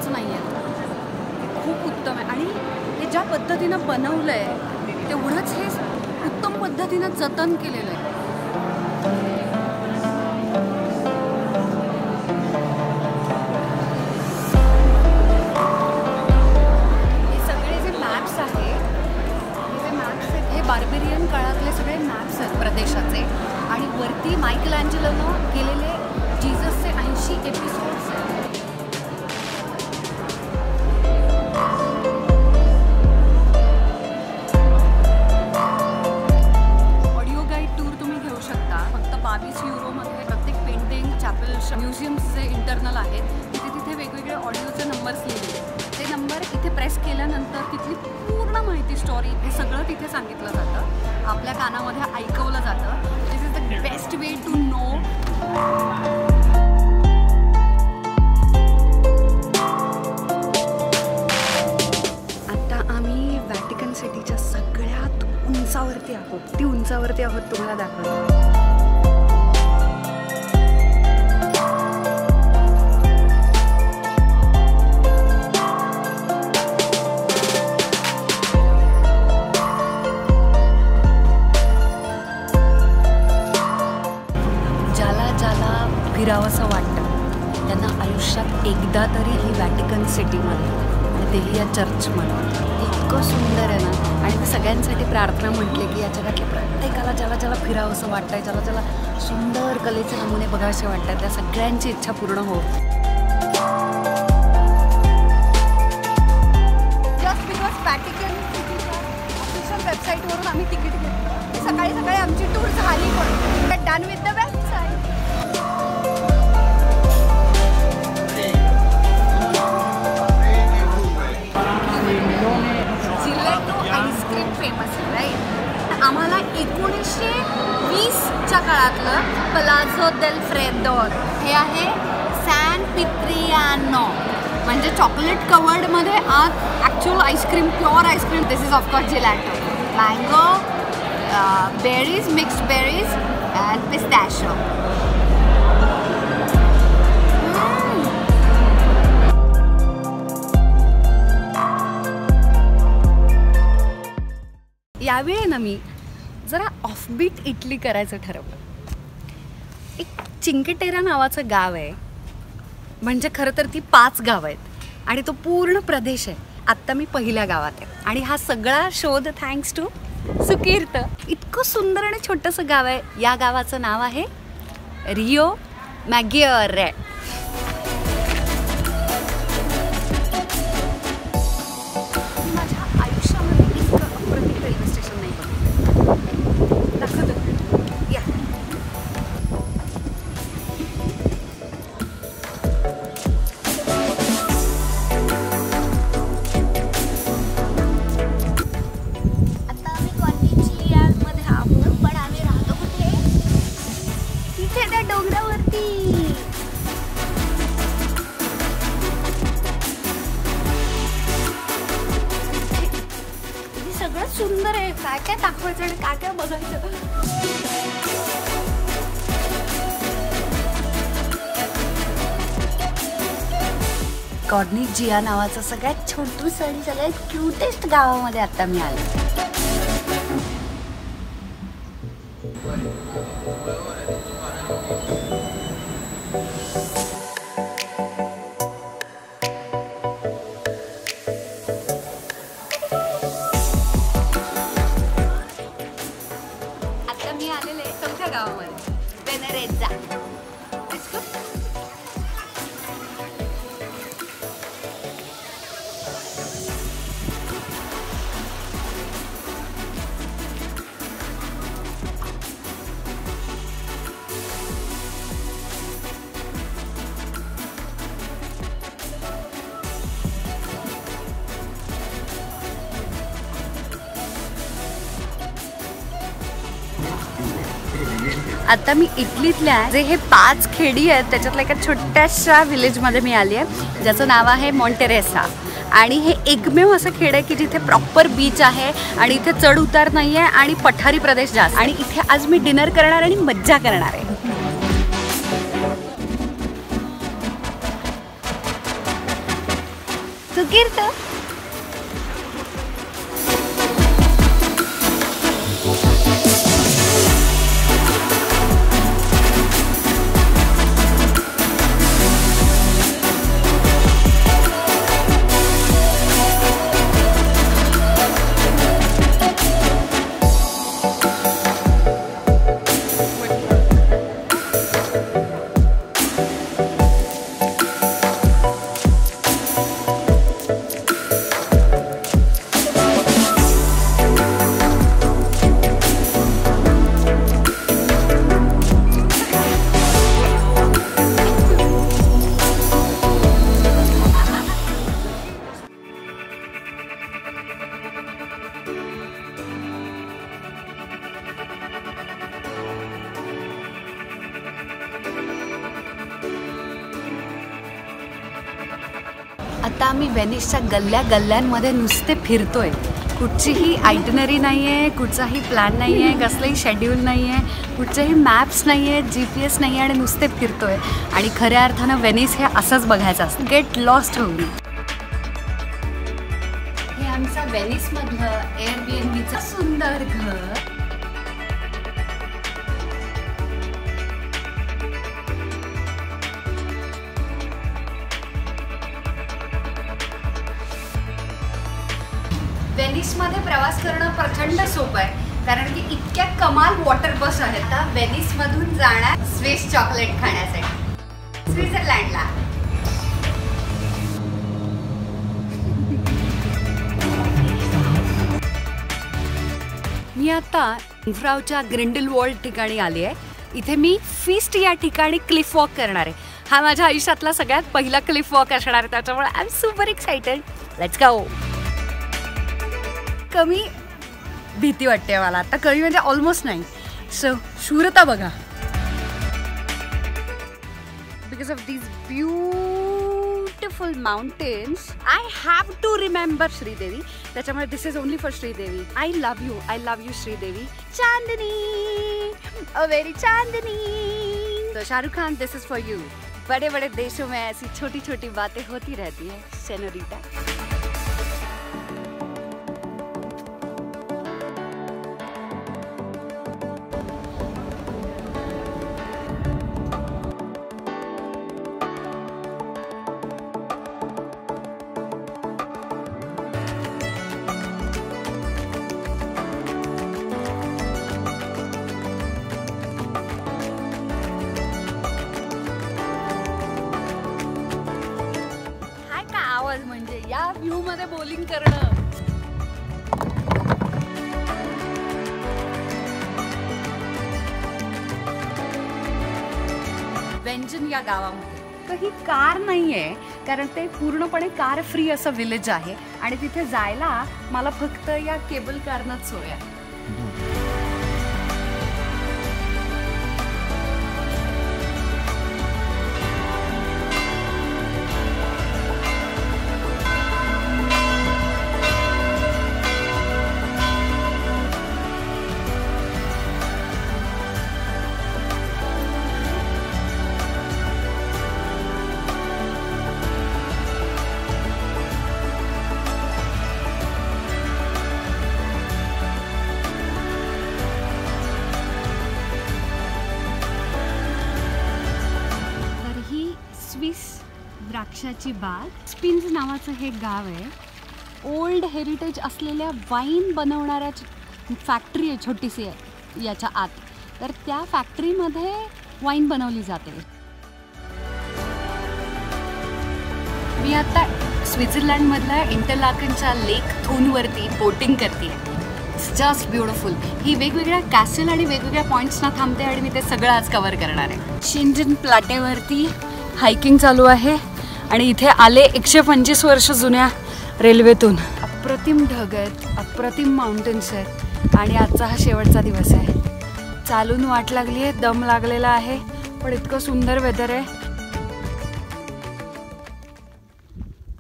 काहीच नाही आहे. खूप उत्तम आहे आणि हे ज्या पद्धतीनं बनवलं आहे तेवढंच हे उत्तम पद्धतीनं जतन केलेलं आहे. बार्बेरियन काळातले सगळे मॅप्स आहेत प्रदेशाचे आणि वरती मायकलँजेलोनं केलेले जीजसचे 80 एपिसोड्स आहेत. ऑडिओ गाईड टूर तुम्ही घेऊ शकता. फक्त 22 युरोमध्ये प्रत्येक पेंटिंग चॅपल म्युझियम्स जे इंटरनल आहेत तिथे वेगवेगळे ऑडिओचे नंबर्स लिहिले. ते नंबर इथे प्रेस केल्यानंतर तिथली पूर्ण माहिती स्टोरी हे सगळं तिथे सांगितलं जातं, आपल्या कानामध्ये ऐकवलं जातं. This is the best way to know. आता आम्ही व्हॅटिकन सिटीच्या सगळ्यात उंचावरती आहोत. ती उंचावरती आहोत तुम्हाला दाखवतो. फिरावंसं वाटतं त्यांना आयुष्यात एकदा तरी ही व्हॅटिकन सिटीमध्ये आणि तेही या चर्चमध्ये. इतकं सुंदर आहे ना. आणि मी सगळ्यांसाठी प्रार्थना म्हटले की या जगातल्या प्रत्येकाला ज्याला ज्याला फिरावंसं वाटतंय, ज्याला ज्याला सुंदर कलेचे नमुने बघावेसे वाटतात, त्या सगळ्यांची इच्छा पूर्ण हो. जस्ट बिकॉज व्हॅटिकन सिटीच्या ऑफिशियल वेबसाईटवरून आम्ही तिकीट घेतलं. सकाळी सकाळी आमची टूर झाली पण done with the website. Famous आहे राईट. आम्हाला 1920च्या काळातलं पलाझो देल फ्रेडोर हे आहे सॅन पित्रियानो म्हणजे चॉकलेट कवर्डमध्ये आत actual ice cream, pure ice cream. This is of course gelato, mango, berries, mixed berries and pistachio. यावेळी ना मी जरा ऑफबीट इटली करायचं ठरवलं. एक चिंकेटेरा नावाचं गाव आहे. म्हणजे खरं तर ती 5 गावं आहेत आणि तो पूर्ण प्रदेश आहे. आत्ता मी पहिल्या गावात आहे आणि हा सगळा शोध थँक्स टू सुकीर्त. इतकं सुंदर आणि छोटंसं गाव आहे. या गावाचं नाव आहे रिओ मॅगिअरे. सुंदर आहे. काय काय दाखवायचं आणि काय काय बघायचं. कॉर्निजिया नावाचं सगळ्यात छोटूस आणि सगळ्यात क्यूटेस्ट गावामध्ये आता मी आले. आता मी इटलीतल्या जे हे 5 खेडी आहेत त्याच्यातल्या एका छोट्याशा विलेजमध्ये मी आली आहे ज्याचं नाव आहे मॉन्टेरेसा. आणि हे एकमेव असं खेड आहे की जिथे प्रॉपर बीच आहे आणि इथे चढ उतार नाही आहे आणि पठारी प्रदेश जास्त. आणि इथे आज मी डिनर करणार आणि मज्जा करणार आहे. सुकीर्त. आता आम्ही व्हेनिसच्या गल्ल्या गल्ल्यांमध्ये नुसते फिरतोय. कुठचीही आयटनरी नाही आहे, कुठचाही प्लॅन नाही आहे, कसलंही शेड्यूल नाही आहे, कुठचेही मॅप्स नाही आहेत, GPS नाही आहे आणि नुसते फिरतोय. आणि खऱ्या अर्थानं व्हेनिस हे असंच बघायचं असतं. गेट लॉस्ट होईल. हे आमचं व्हेनिसमधलं Airbnbचं सुंदर घर. व्हेनिसमध्ये प्रवास करणं प्रचंड सोपं आहे कारण की इतक्या कमाल वॉटर बस आहेत. आता व्हेनिसमधून जाणार स्विस चॉकलेट खाण्यासाठी स्वित्झर्लंडला. मी आता इन्फ्रावच्या ग्रिंडलवॉल्ड ठिकाणी आली आहे. इथे मी फीस्ट या ठिकाणी क्लिफ वॉक करणार आहे. हा माझ्या आयुष्यातला सगळ्यात पहिला क्लिफ वॉक असणार आहे, त्याच्यामुळे I am super excited. Let's go. कमी भीती वाटते मला आता, कमी म्हणजे ऑलमोस्ट नाही. सो शूरता बघा. Because of these beautiful mountains I have to remember Sridevi. त्याच्यामुळे this is only for Sridevi. I love you Sridevi. Chandni, a very Chandni. तो Shahrukh Khan, this is for you. बड़े बड़े देशों में ऐसी छोटी छोटी बातें होती रहती है सेनोरिटा. म्हणजे या व्ह्यू मध्ये बॉलिंग करणं. वेंजन या गावामध्ये काही कार नाहीये कारण ते पूर्णपणे कार फ्री असं विलेज आहे आणि तिथे जायला मला फक्त या केबल कारनंच सोय आहे. द्राक्षाची बाग. स्पिन्स नावाचं हे गाव आहे. ओल्ड हेरिटेज असलेल्या वाईन बनवणाऱ्या फॅक्टरी आहे छोटीशी आहे याच्या आत. तर त्या फॅक्टरीमध्ये वाईन बनवली जाते. मी आता स्वित्झर्लंडमधल्या इंटरलाकनच्या लेक थूनवरती बोटिंग करते. It's just beautiful. ही वेगवेगळ्या कॅसल आणि वेगवेगळ्या पॉईंट्सना थांबते आणि मी ते सगळं आज कव्हर करणार आहे. शिंजन प्लाटेवरती हायकिंग चालू आहे आणि इथे आले 125 वर्ष जुन्या रेल्वेतून. अप्रतिम ढग आहेत, अप्रतिम माउंटेन्स आहेत आणि आजचा हा शेवटचा दिवस आहे. चालून वाट लागली आहे, दम लागलेला आहे, पण इतकं सुंदर वेदर आहे.